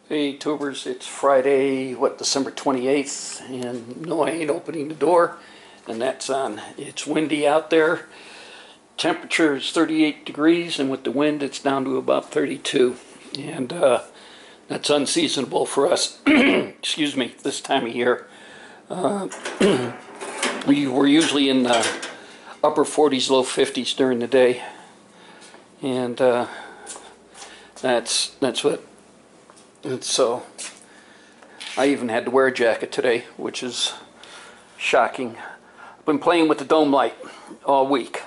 Hey tubers, it's Friday, December 28th, and no, I ain't opening the door, and that's on. It's windy out there. Temperature is 38 degrees, and with the wind, it's down to about 32. And that's unseasonable for us, excuse me, this time of year. We're usually in the upper 40s, low 50s during the day. And that's what. And so I even had to wear a jacket today, which is shocking. I've been playing with the dome light all week,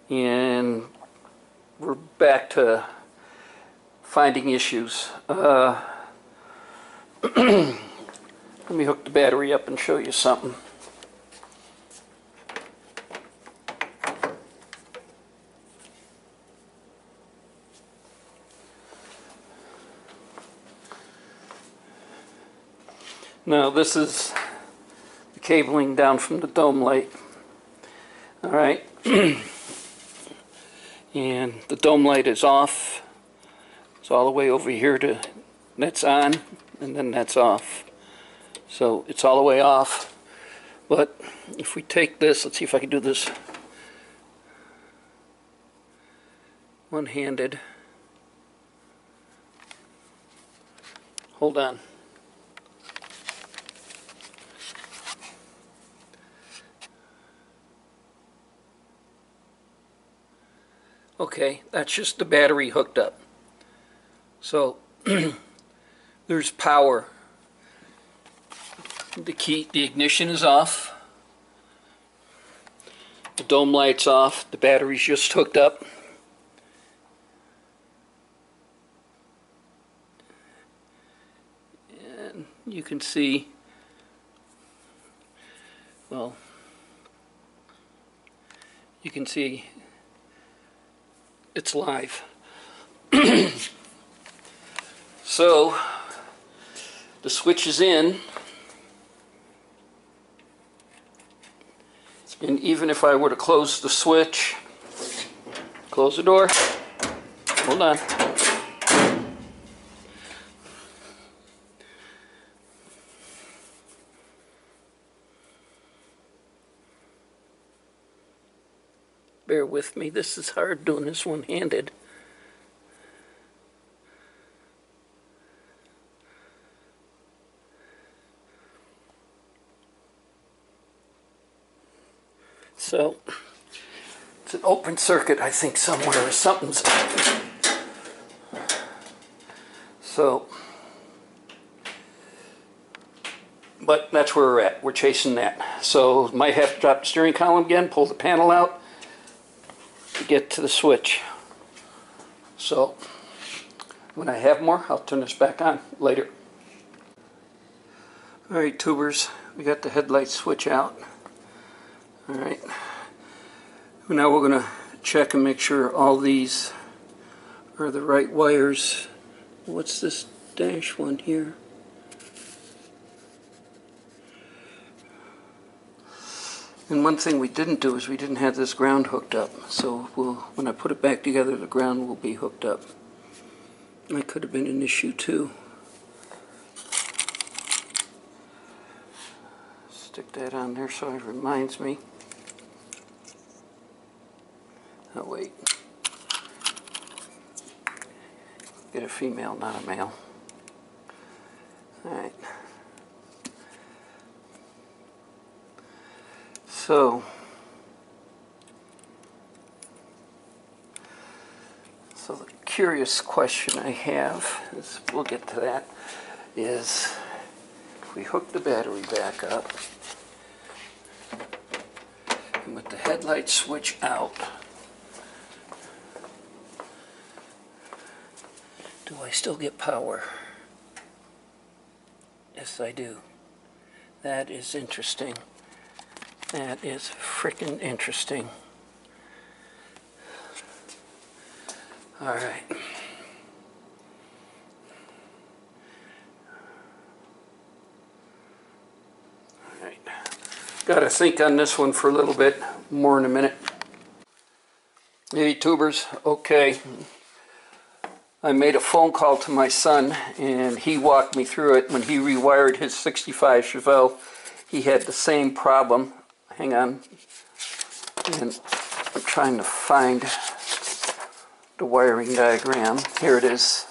and we're back to finding issues. Let me hook the battery up and show you something. Now this is the cabling down from the dome light. Alright. And the dome light is off. It's all the way over here to, that's on, and then that's off. So it's all the way off. But if we take this, let's see if I can do this one-handed. Hold on. Okay, that's just the battery hooked up. So there's power. The ignition is off. The dome light's off. The battery's just hooked up. And you can see, well, you can see it's live. So the switch is in, and even if I were to close the switch, close the door, hold on. Bear with me, this is hard doing this one-handed. So, it's an open circuit, I think, somewhere, or something's. So, but that's where we're at. We're chasing that. So, might have to drop the steering column again, pull the panel out to get to the switch. So, when I have more, I'll turn this back on later. Alright, tubers, we got the headlight switch out. Alright, now we're going to check and make sure all these are the right wires. What's this dash one here? And one thing we didn't do is we didn't have this ground hooked up. So when I put it back together, the ground will be hooked up. That could have been an issue too. Stick that on there so it reminds me. Oh wait. Get a female, not a male. Alright. So the curious question I have, is, we'll get to that, is if we hook the battery back up, and with the headlight switch out, do I still get power? Yes, I do. That is interesting. That is frickin' interesting. Alright. Alright. Gotta think on this one for a little bit more in a minute. Hey tubers, okay. I made a phone call to my son, and he walked me through it. When he rewired his 65 Chevelle, he had the same problem. Hang on. And I'm trying to find the wiring diagram. Here it is.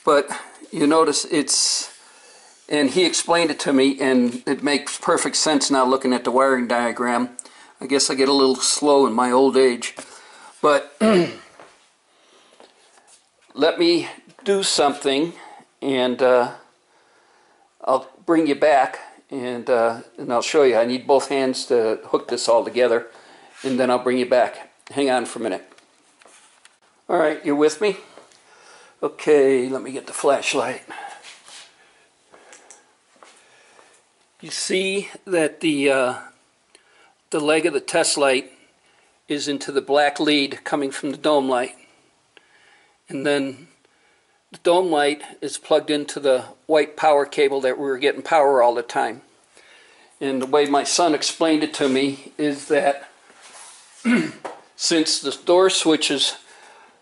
But you notice and he explained it to me, and it makes perfect sense now looking at the wiring diagram. I guess I get a little slow in my old age. But let me do something, and I'll bring you back, and I'll show you. I need both hands to hook this all together, and then I'll bring you back. Hang on for a minute. All right, you're with me? Okay, let me get the flashlight. You see that the leg of the test light is into the black lead coming from the dome light. And then the dome light is plugged into the white power cable that we were getting power all the time. And the way my son explained it to me is that since the door switches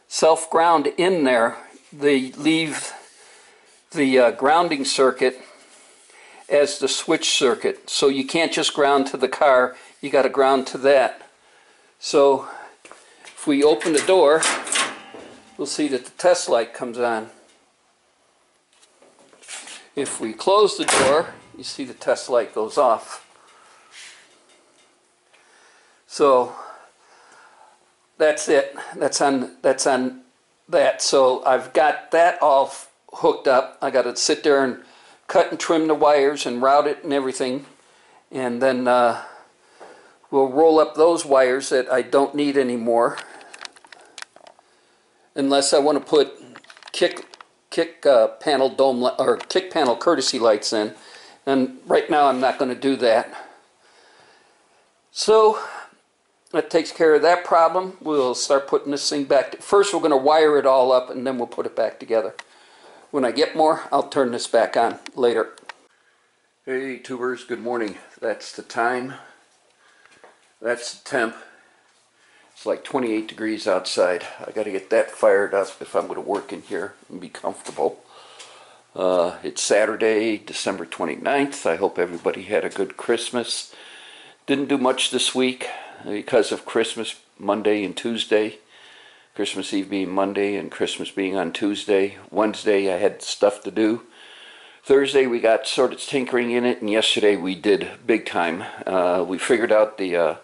self-ground in there, they leave the grounding circuit as the switch circuit. So you can't just ground to the car, you got to ground to that. So if we open the door, we'll see that the test light comes on. If we close the door, you see the test light goes off. So that's it. That's on that. So I've got that all hooked up. I got to sit there and cut and trim the wires and route it and everything. And then we'll roll up those wires that I don't need anymore, unless I want to put kick panel dome or kick panel courtesy lights in. And right now I'm not going to do that. So that takes care of that problem. We'll start putting this thing back. First we're going to wire it all up, and then we'll put it back together. When I get more, I'll turn this back on later. Hey tubers, good morning. That's the time. That's the temp. It's like 28 degrees outside. I got to get that fired up if I'm going to work in here and be comfortable. It's Saturday, December 29th. I hope everybody had a good Christmas. Didn't do much this week because of Christmas Monday and Tuesday. Christmas Eve being Monday and Christmas being on Tuesday. Wednesday I had stuff to do. Thursday we got sort of tinkering in it, and yesterday we did big time. We figured out the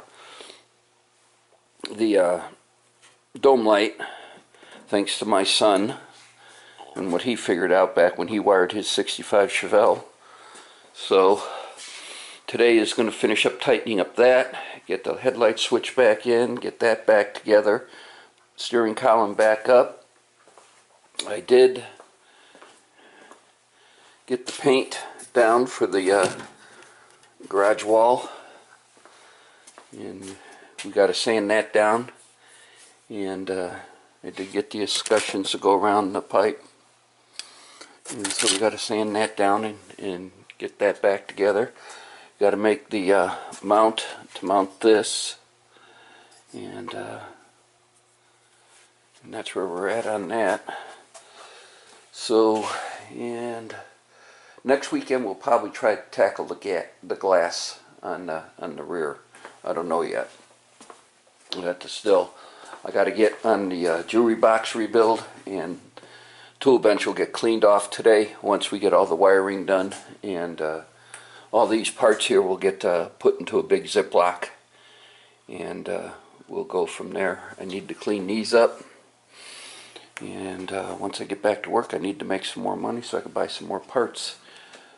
dome light, thanks to my son and what he figured out back when he wired his 65 Chevelle. So today is going to finish up tightening up that, get the headlight switch back in, get that back together, steering column back up. I did get the paint down for the garage wall, and we got to sand that down, and I did get the escutcheons to go around the pipe, and so we got to sand that down and get that back together. Got to make the mount to mount this, and that's where we're at on that. So, and next weekend we'll probably try to tackle the glass on the rear. I don't know yet. I got to get on the jewelry box rebuild, and tool bench will get cleaned off today once we get all the wiring done, and all these parts here will get put into a big Ziploc, and we'll go from there. I need to clean these up, and once I get back to work I need to make some more money so I can buy some more parts.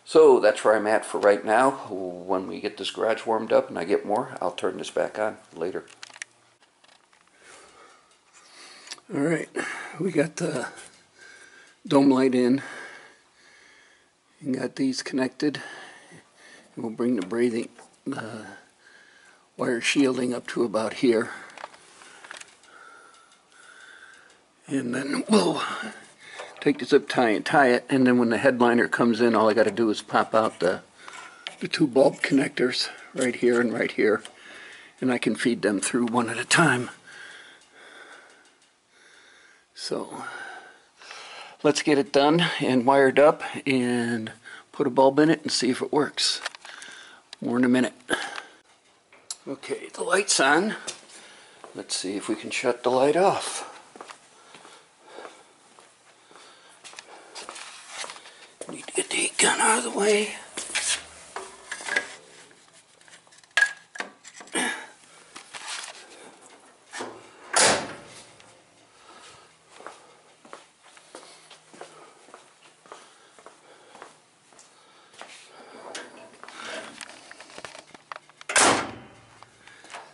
So that's where I'm at for right now. When we get this garage warmed up and I get more, I'll turn this back on later. Alright, we got the dome light in and got these connected. And we'll bring the braiding wire shielding up to about here. And then we'll take the zip tie and tie it, and then when the headliner comes in, all I got to do is pop out the two bulb connectors right here and right here, and I can feed them through one at a time. So let's get it done and wired up and put a bulb in it and see if it works. More in a minute. Okay, the light's on. Let's see if we can shut the light off. Need to get the heat gun out of the way.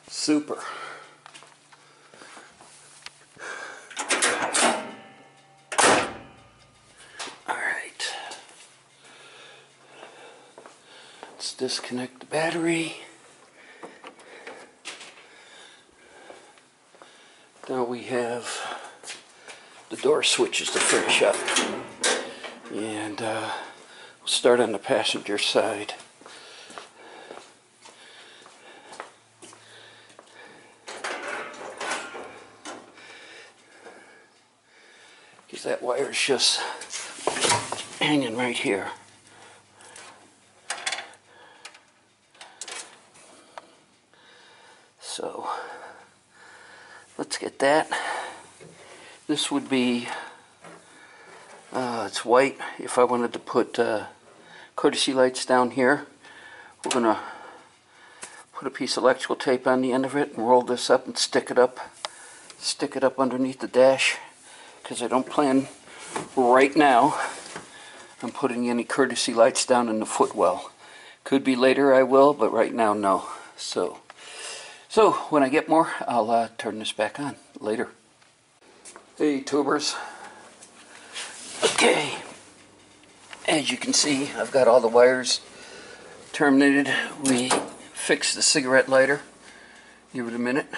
Super. Alright. Let's disconnect the battery. Now we have the door switches to finish up. And we'll start on the passenger side. Because that wire's just hanging right here. So let's get that. This would be, it's white. If I wanted to put courtesy lights down here, we're going to put a piece of electrical tape on the end of it and roll this up and stick it up underneath the dash. Because I don't plan right now on putting any courtesy lights down in the footwell. Could be later I will, but right now no. So when I get more, I'll turn this back on later. Hey tubers. Okay, as you can see, I've got all the wires terminated. We fixed the cigarette lighter. Give it a minute.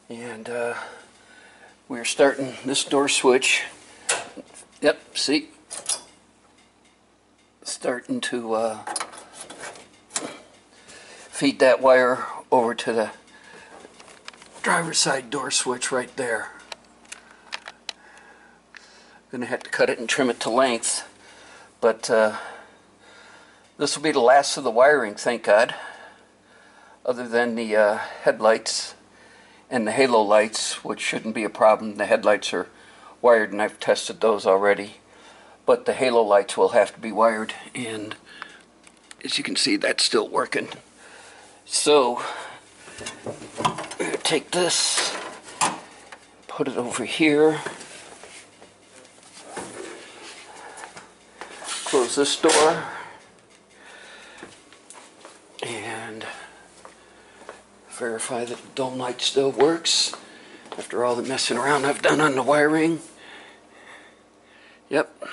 And we're starting this door switch. Yep, see? Starting to feed that wire over to the driver's side door switch right there. Gonna have to cut it and trim it to length, but this will be the last of the wiring, thank God, other than the headlights and the halo lights, which shouldn't be a problem. The headlights are wired and I've tested those already, but the halo lights will have to be wired, and as you can see, that's still working. So I'm going to take this, put it over here, close this door, and verify that the dome light still works after all the messing around I've done on the wiring. Yep.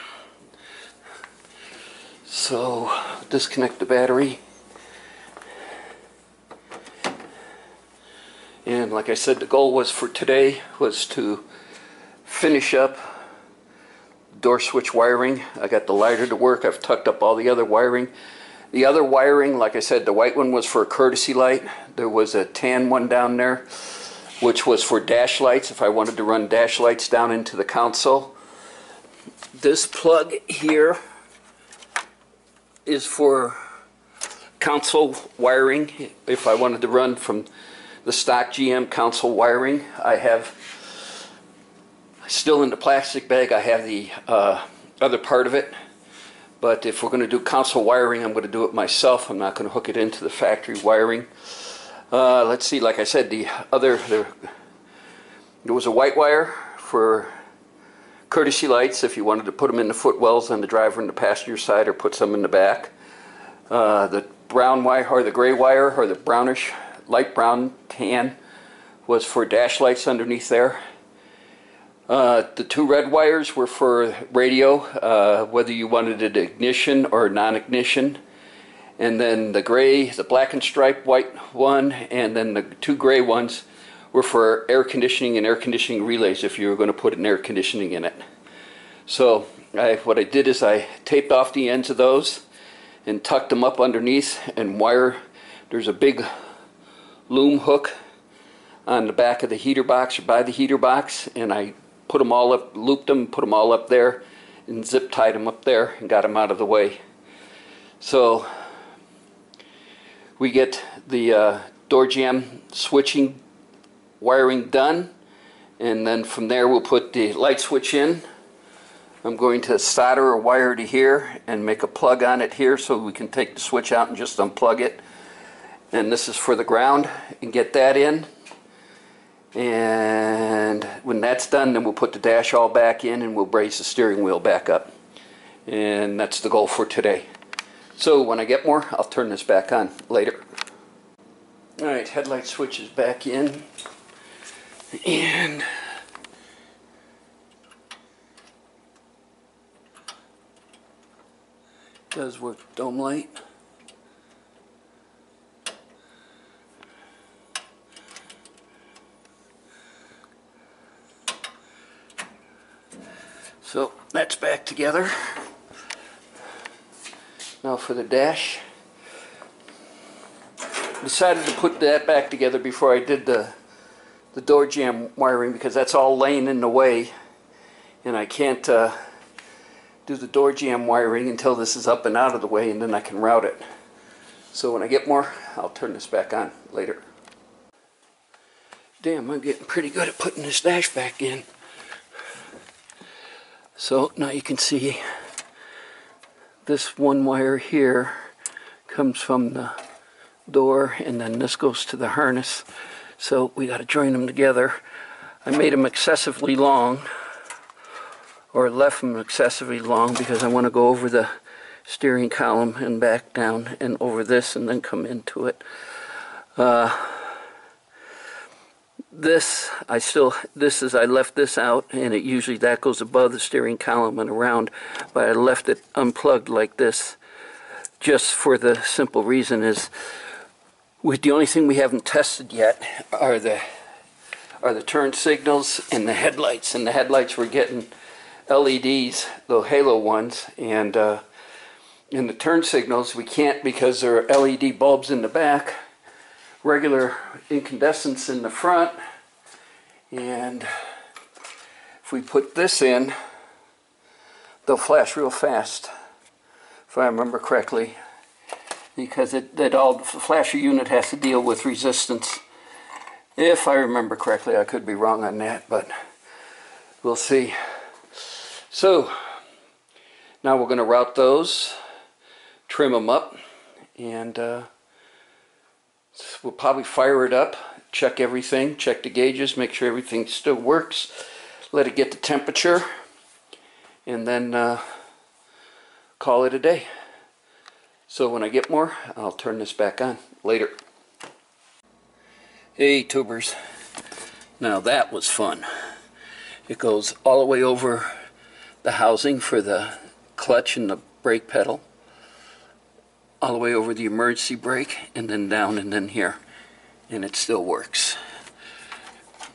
So disconnect the battery. And like I said, the goal was for today was to finish up door switch wiring. I got the lighter to work. I've tucked up all the other wiring. The other wiring, like I said, the white one was for a courtesy light. There was a tan one down there, which was for dash lights, if I wanted to run dash lights down into the console. This plug here is for console wiring. If I wanted to run from the stock GM console wiring, I have, still in the plastic bag, I have the other part of it. But if we're going to do console wiring, I'm going to do it myself. I'm not going to hook it into the factory wiring. Let's see, like I said, there was a white wire for courtesy lights if you wanted to put them in the footwells on the driver and the passenger side, or put some in the back. The brown wire, or the gray wire, or the brownish, light brown tan, was for dash lights underneath there. The two red wires were for radio, whether you wanted it ignition or non-ignition. And then the gray, the black and stripe white one, and then the two gray ones were for air conditioning and air conditioning relays if you were going to put an air conditioning in it. So what I did is I taped off the ends of those and tucked them up underneath and wire. There's a big loom hook on the back of the heater box, or by the heater box, and I put them all up, looped them, put them all up there, and zip tied them up there and got them out of the way. So we get the door jamb switching wiring done, and then from there we'll put the light switch in. I'm going to solder a wire to here and make a plug on it here so we can take the switch out and just unplug it. And this is for the ground, and get that in. And when that's done, then we'll put the dash all back in and we'll brace the steering wheel back up. And that's the goal for today. So when I get more, I'll turn this back on later. Alright, headlight switch is back in. And does work dome light. So that's back together. Now for the dash. Decided to put that back together before I did the door jamb wiring, because that's all laying in the way, and I can't do the door jamb wiring until this is up and out of the way, and then I can route it. So when I get more, I'll turn this back on later. Damn, I'm getting pretty good at putting this dash back in. So now you can see this one wire here comes from the door, and then this goes to the harness. So we got to join them together. I made them excessively long, or left them excessively long, because I want to go over the steering column and back down and over this and then come into it. I left this out, and it usually that goes above the steering column and around, but I left it unplugged like this just for the simple reason is the only thing we haven't tested yet are the turn signals and the headlights. And the headlights we're getting LEDs, the halo ones, and in the turn signals we can't because there are LED bulbs in the back, regular incandescents in the front, and if we put this in, they'll flash real fast, if I remember correctly, because the flasher unit has to deal with resistance. If I remember correctly, I could be wrong on that, but we'll see. So now we're going to route those, trim them up, and we'll probably fire it up, check everything, check the gauges, make sure everything still works, let it get the temperature, and then call it a day. So when I get more, I'll turn this back on later. Hey tubers, now that was fun. It goes all the way over the housing for the clutch and the brake pedal, all the way over the emergency brake, and then down and then here, and it still works.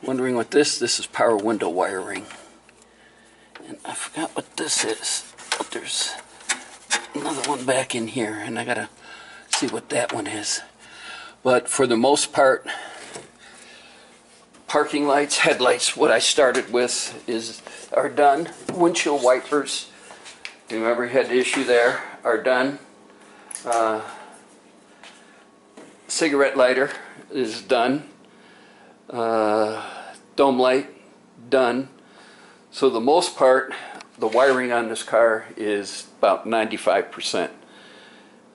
Wondering what this is power window wiring, and I forgot what this is, but there's another one back in here, and I gotta see what that one is. But for the most part, parking lights, headlights, what I started with are done. Windshield wipers, remember you had the issue there, are done. Cigarette lighter is done. Dome light, done. So the most part, the wiring on this car is about 95%.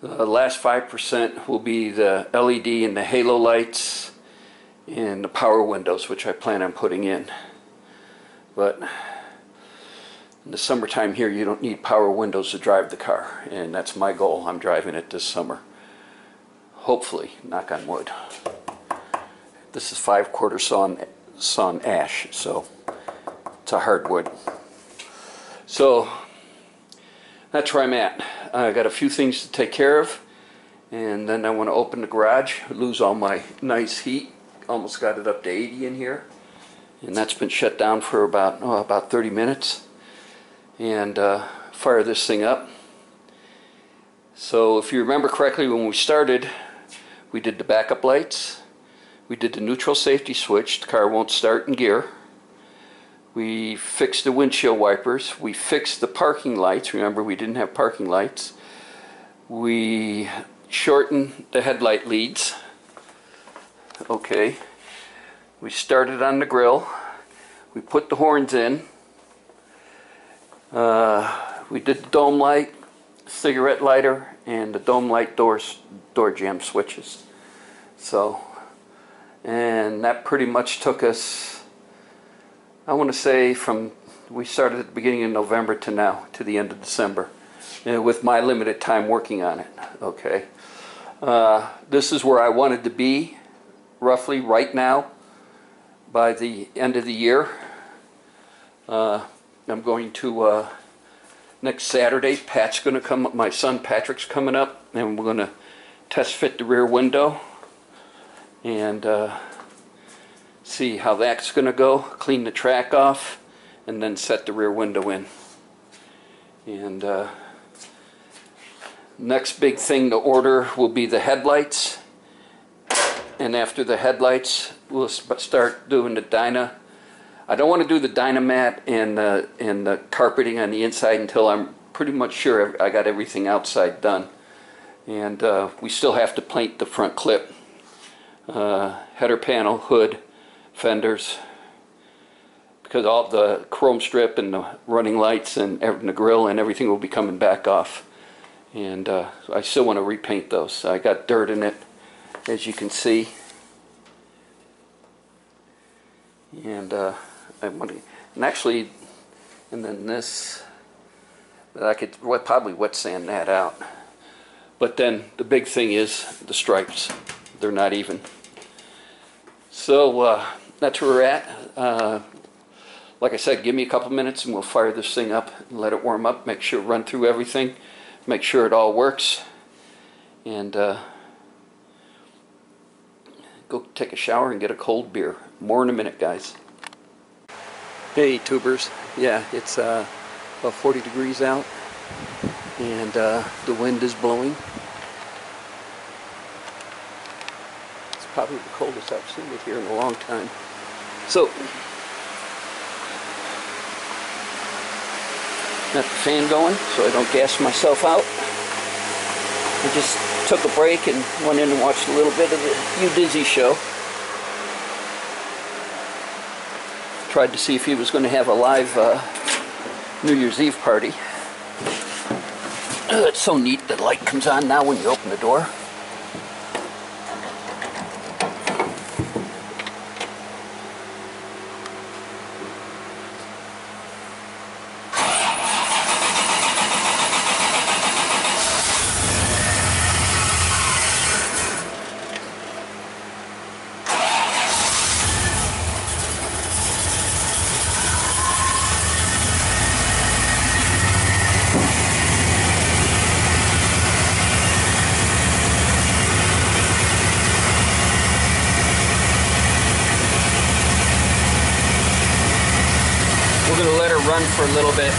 The last 5% will be the LED and the halo lights and the power windows, which I plan on putting in. But in the summertime here, you don't need power windows to drive the car, and that's my goal. I'm driving it this summer. Hopefully, knock on wood. This is 5/4 sawn ash, so it's a hardwood. So that's where I'm at. I got a few things to take care of, and then I want to open the garage, lose all my nice heat. Almost got it up to 80 in here, and that's been shut down for about 30 minutes, and fire this thing up. So if you remember correctly, when we started, we did the backup lights, we did the neutral safety switch, the car won't start in gear, We fixed the windshield wipers. We fixed the parking lights. Remember, we didn't have parking lights. We shortened the headlight leads. Okay. We started on the grill. We put the horns in. We did the dome light, cigarette lighter, and the dome light door jamb switches. So, and that pretty much took us, I want to say, from we started at the beginning of November to now, to the end of December, with my limited time working on it. Okay, this is where I wanted to be, roughly right now, by the end of the year. I'm going to next Saturday. Pat's going to come up. My son Patrick's coming up, and we're going to test fit the rear window and see how that's going to go. Clean the track off, and then set the rear window in. And next big thing to order will be the headlights. And after the headlights, we'll start doing the dyno. I don't want to do the Dynamat and the carpeting on the inside until I'm pretty much sure I got everything outside done. And we still have to paint the front clip, header panel, hood, fenders, because all the chrome strip and the running lights and the grill and everything will be coming back off. And I still want to repaint those. I got dirt in it, as you can see. And I want to, and actually, and then this, I could probably wet sand that out. But then the big thing is the stripes. They're not even. So that's where we're at. Like I said, give me a couple minutes and we'll fire this thing up and let it warm up. Make sure run through everything. Make sure it all works. And go take a shower and get a cold beer. More in a minute, guys. Hey, tubers. Yeah, it's about 40 degrees out, and the wind is blowing. It's probably the coldest I've seen it here in a long time. So, got the fan going so I don't gas myself out. I just took a break and went in and watched a little bit of the U-Dizzy show. Tried to see if he was going to have a live New Year's Eve party. It's so neat that light comes on now when you open the door. We're going to let her run for a little bit.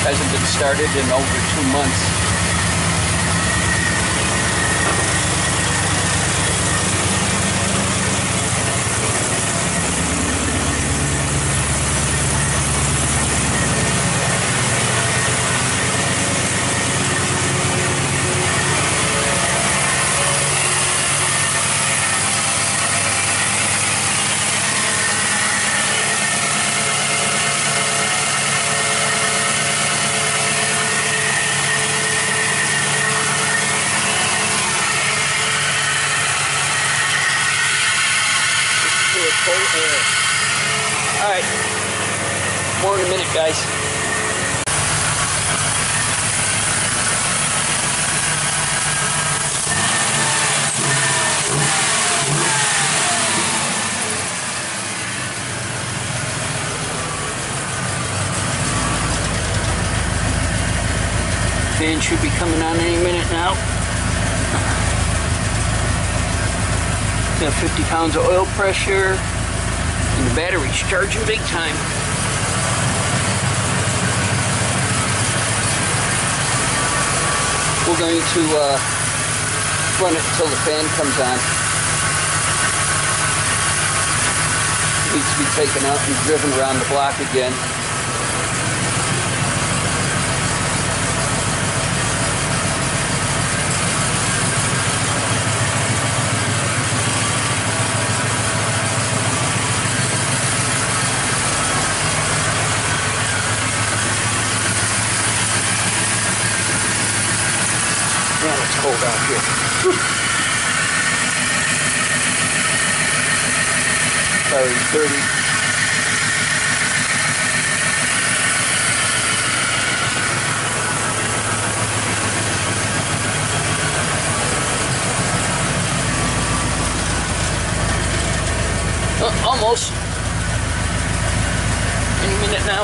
Hasn't been started in over 2 months. Alright, more in a minute, guys. Fan should be coming on any minute now. Got 50 pounds of oil pressure, and the battery's charging big time. We're going to run it until the fan comes on. It needs to be taken out and driven around the block again. Man, it's cold out here. Sorry, it's dirty. Almost. Any minute now.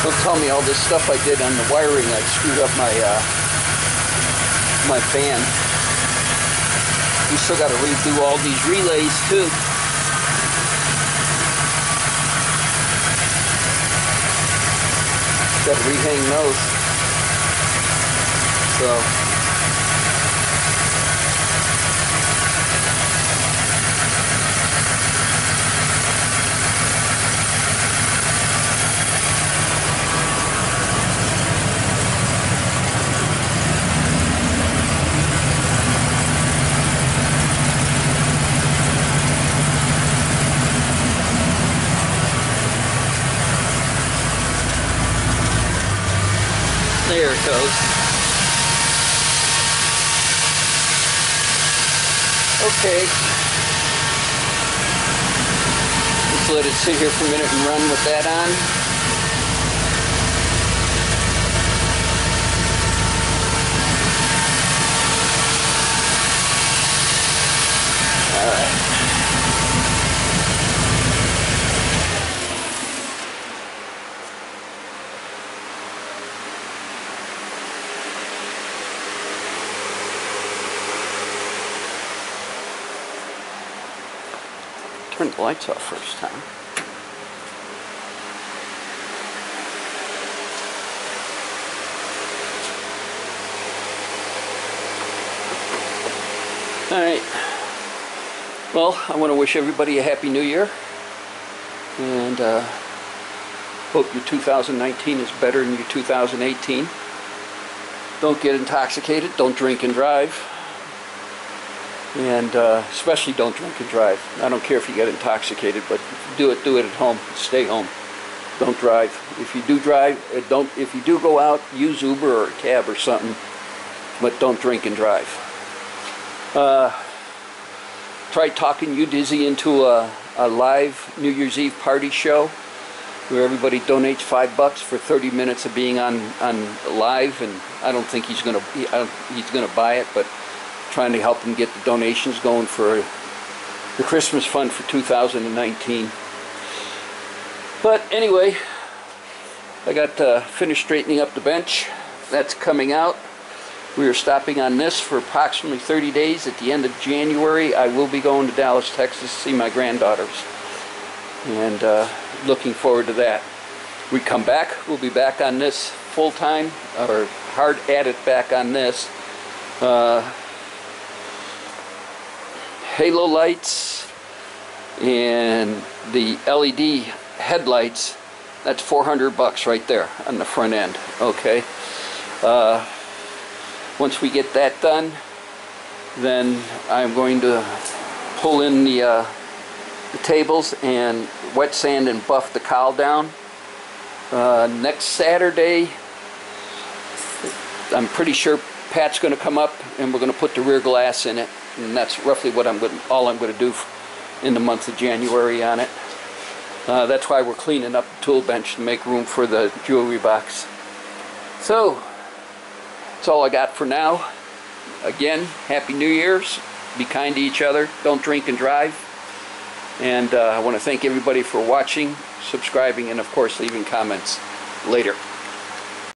Don't tell me all this stuff I did on the wiring, I screwed up my fan. We still got to redo all these relays too. Got to rehang those. So. There it goes. Okay. Let's let it sit here for a minute and run with that on. All right. Turn the lights off first time. Alright. Well, I want to wish everybody a Happy New Year. And hope your 2019 is better than your 2018. Don't get intoxicated. Don't drink and drive. And especially don't drink and drive. I don't care if you get intoxicated, but if you do it at home. Stay home. Don't drive. If you do drive, if you do go out, use Uber or a cab or something, but don't drink and drive. Try talking you Dizzy into a live New Year's Eve party show where everybody donates $5 for 30 minutes of being on live, and I don't think he's gonna buy it, but trying to help him get the donations going for the Christmas fund for 2019. But anyway, I got finished straightening up the bench. That's coming out. We are stopping on this for approximately 30 days. At the end of January, I will be going to Dallas, Texas to see my granddaughters. And looking forward to that. We come back, we'll be back on this full time, or hard at it back on this. Halo lights and the LED headlights, that's $400 right there on the front end. Okay. Once we get that done, then I'm going to pull in the tables and wet sand and buff the cowl down. Next Saturday, I'm pretty sure Pat's going to come up and we're going to put the rear glass in it. And that's roughly what all I'm going to do in the month of January on it. That's why we're cleaning up the tool bench to make room for the jewelry box. So, that's all I got for now. Again, Happy New Year's. Be kind to each other. Don't drink and drive. And I want to thank everybody for watching, subscribing, and of course leaving comments. Later.